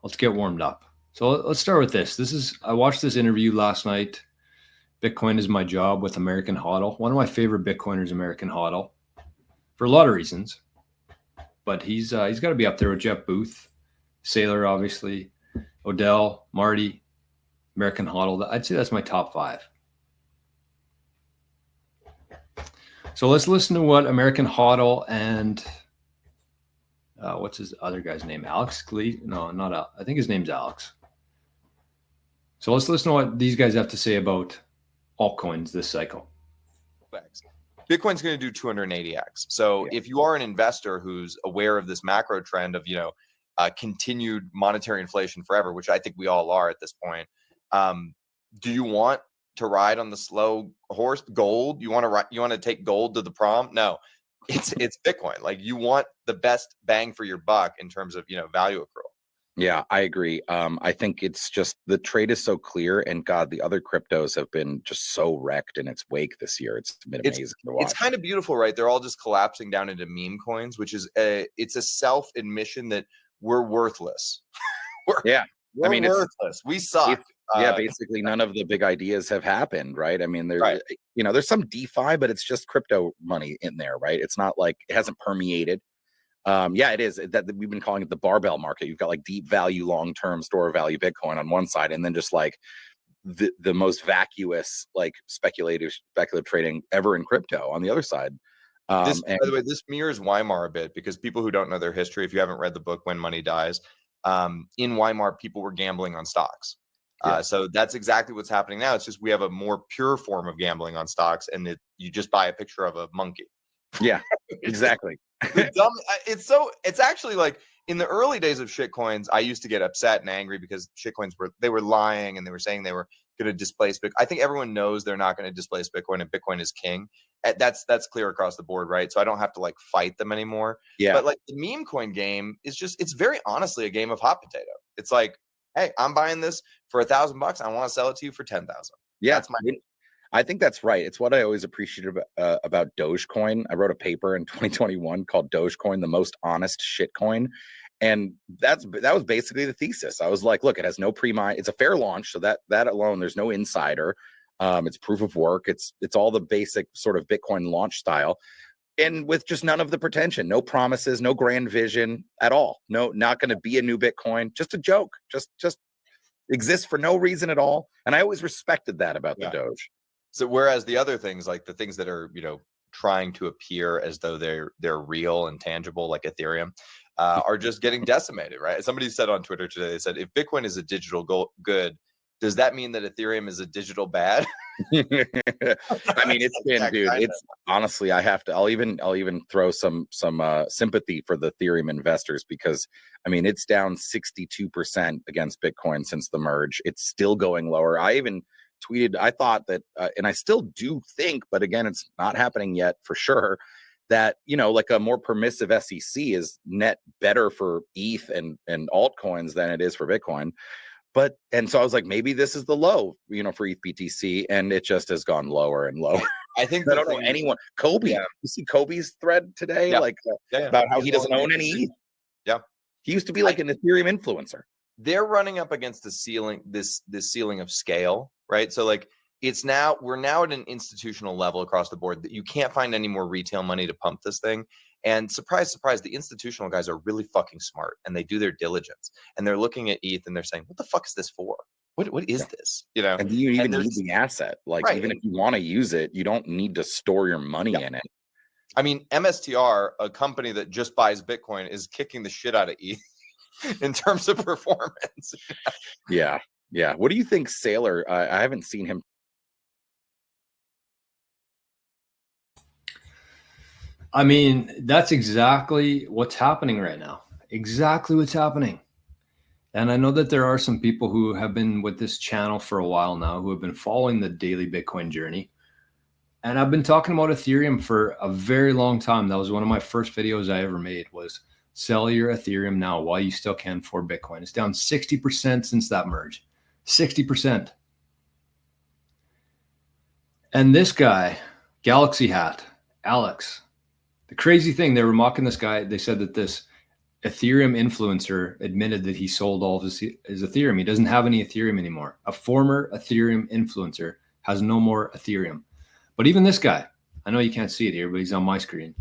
let's get warmed up. So let's start with this. I watched this interview last night. Bitcoin is my job with American HODL. One of my favorite Bitcoiners, American HODL, for a lot of reasons. But he's got to be up there with Jeff Booth, Saylor, obviously, Odell, Marty, American HODL. I'd say that's my top 5. So let's listen to what American HODL and what's his other guy's name? Alex Glee? No, not Alex. I think his name's Alex. So let's listen to what these guys have to say about altcoins this cycle. Bitcoin's going to do 280x. So if you are an investor who's aware of this macro trend of, continued monetary inflation forever, which I think we all are at this point, do you want to ride on the slow horse? Gold? You want to take gold to the prom? No, it's Bitcoin. Like, you want the best bang for your buck in terms of, value accrual. Yeah, I agree. I think it's just the trade is so clear, and God, the other cryptos have been just so wrecked in its wake this year. It's been amazing to watch. It's kind of beautiful, right? They're all just collapsing down into meme coins, which is it's a self-admission that we're worthless. we're worthless. We suck. Basically none of the big ideas have happened, right? I mean, there's some DeFi, but it's just crypto money in there, right? It's not like it hasn't permeated. It is that we've been calling it the barbell market. You've got like deep value, long-term store value Bitcoin on one side, and then just like the most vacuous, like speculative trading ever in crypto on the other side. By the way, this mirrors Weimar a bit, because people who don't know their history, if you haven't read the book When Money Dies, in Weimar, people were gambling on stocks. So that's exactly what's happening now. It's just we have a more pure form of gambling on stocks, and you just buy a picture of a monkey. Yeah, exactly. It's actually like in the early days of shitcoins, I used to get upset and angry because shitcoins were lying, and they were saying they were going to displace Bitcoin. I think everyone knows they're not going to displace Bitcoin, and Bitcoin is king. That's clear across the board, right? So I don't have to like fight them anymore. Yeah. But like the meme coin game is it's very honestly a game of hot potato. It's like, hey, I'm buying this for $1,000. I want to sell it to you for 10,000. Yeah, that's my. I think that's right. It's what I always appreciated about Dogecoin. I wrote a paper in 2021 called Dogecoin, the most honest shitcoin. And that was basically the thesis. I was like, look, it has no pre-mine. It's a fair launch. So that alone, there's no insider. It's proof of work. It's all the basic sort of Bitcoin launch style. And with just none of the pretension, no promises, no grand vision at all. No, not going to be a new Bitcoin. Just a joke. Just exists for no reason at all. And I always respected that about the Doge. So whereas the other things, like the things that are, trying to appear as though they're real and tangible, like Ethereum, are just getting decimated, right? Somebody said on Twitter today, they said, if Bitcoin is a digital good, does that mean that Ethereum is a digital bad? I mean, it's been, dude, it's honestly, I'll even throw some sympathy for the Ethereum investors, because I mean, it's down 62% against Bitcoin since the merge. It's still going lower. I even tweeted, I thought that, and I still do think, but again, it's not happening yet for sure, that, like a more permissive SEC is net better for ETH and altcoins than it is for Bitcoin. And so I was like, maybe this is the low, for ETH BTC, and it just has gone lower and lower. I think I don't know anyone. Kobe, you see Kobe's thread today, about how he doesn't own any ETH. Yeah, he used to be like an Ethereum influencer. They're running up against the ceiling, this ceiling of scale, right? So like we're now at an institutional level across the board that you can't find any more retail money to pump this thing. And surprise, surprise, the institutional guys are really fucking smart, and they do their diligence, and they're looking at ETH and they're saying, what the fuck is this for? What is this? And do you even need the asset? Like, right. Even if you want to use it, you don't need to store your money in it. I mean, MSTR, a company that just buys Bitcoin, is kicking the shit out of ETH in terms of performance. Yeah. What do you think, Saylor? I haven't seen him. I mean, that's exactly what's happening right now. Exactly what's happening. And I know that there are some people who have been with this channel for a while now, who have been following the daily Bitcoin journey. And I've been talking about Ethereum for a very long time. That was one of my first videos I ever made, was sell your Ethereum now while you still can for Bitcoin. It's down 60% since that merge. 60%. And this guy, Galaxy Hat, Alex, the crazy thing, they were mocking this guy. They said that this Ethereum influencer admitted that he sold all of his Ethereum. He doesn't have any Ethereum anymore. A former Ethereum influencer has no more Ethereum. But even this guy, I know you can't see it here, but he's on my screen.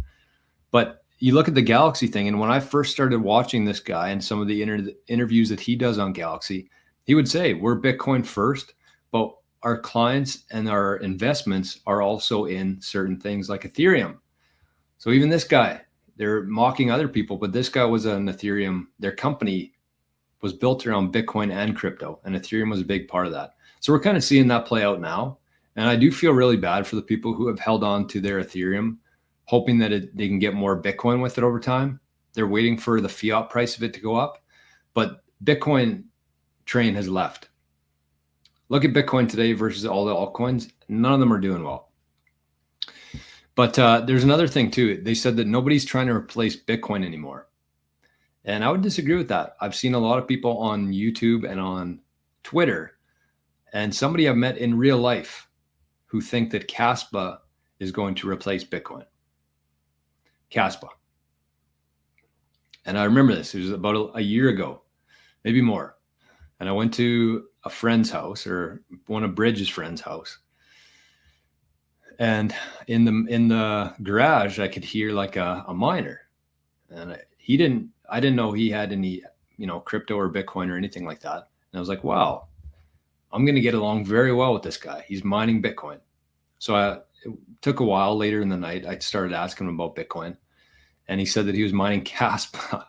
But you look at the Galaxy thing, and when I first started watching this guy and some of the interviews that he does on Galaxy, he would say, we're Bitcoin first, but our clients and our investments are also in certain things like Ethereum. So even this guy, they're mocking other people, but this guy was an Ethereum. Their company was built around Bitcoin and crypto, and Ethereum was a big part of that. So we're kind of seeing that play out now. And I do feel really bad for the people who have held on to their Ethereum, hoping that they can get more Bitcoin with it over time. They're waiting for the fiat price of it to go up, but Bitcoin train has left. Look at Bitcoin today versus all the altcoins. None of them are doing well. But there's another thing too. They said that nobody's trying to replace Bitcoin anymore. And I would disagree with that. I've seen a lot of people on YouTube and on Twitter, and somebody I've met in real life who think that Kaspa is going to replace Bitcoin. Kaspa. And I remember this. It was about a year ago, maybe more. And I went to a friend's house, or one of Bridge's friend's house. And in the garage, I could hear like a miner, and I didn't know he had any, crypto or Bitcoin or anything like that. And I was like, wow, I'm going to get along very well with this guy. He's mining Bitcoin. So it took a while. Later in the night, I started asking him about Bitcoin, and he said that he was mining Kaspa.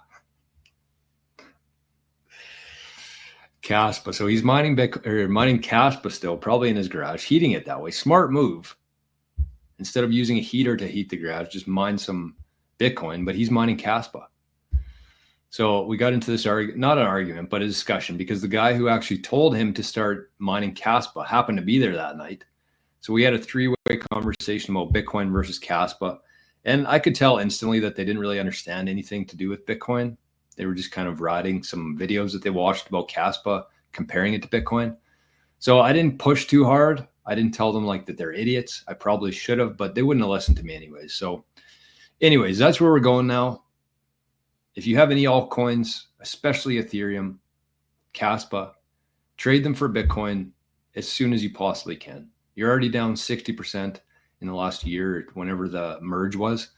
Kaspa. So he's mining Kaspa still, probably in his garage, heating it that way. Smart move. Instead of using a heater to heat the garage, just mine some Bitcoin, but he's mining Kaspa. So we got into this not an argument, but a discussion, because the guy who actually told him to start mining Kaspa happened to be there that night. So we had a three-way conversation about Bitcoin versus Kaspa. And I could tell instantly that they didn't really understand anything to do with Bitcoin. They were just kind of writing some videos that they watched about Kaspa, comparing it to Bitcoin. So I didn't push too hard. I didn't tell them like that they're idiots. I probably should have, but they wouldn't have listened to me anyways. So anyways, that's where we're going now. If you have any altcoins, especially Ethereum, Kaspa, trade them for Bitcoin as soon as you possibly can. You're already down 60% in the last year, whenever the merge was.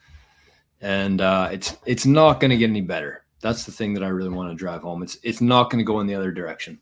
And it's not going to get any better. That's the thing that I really want to drive home. It's not going to go in the other direction.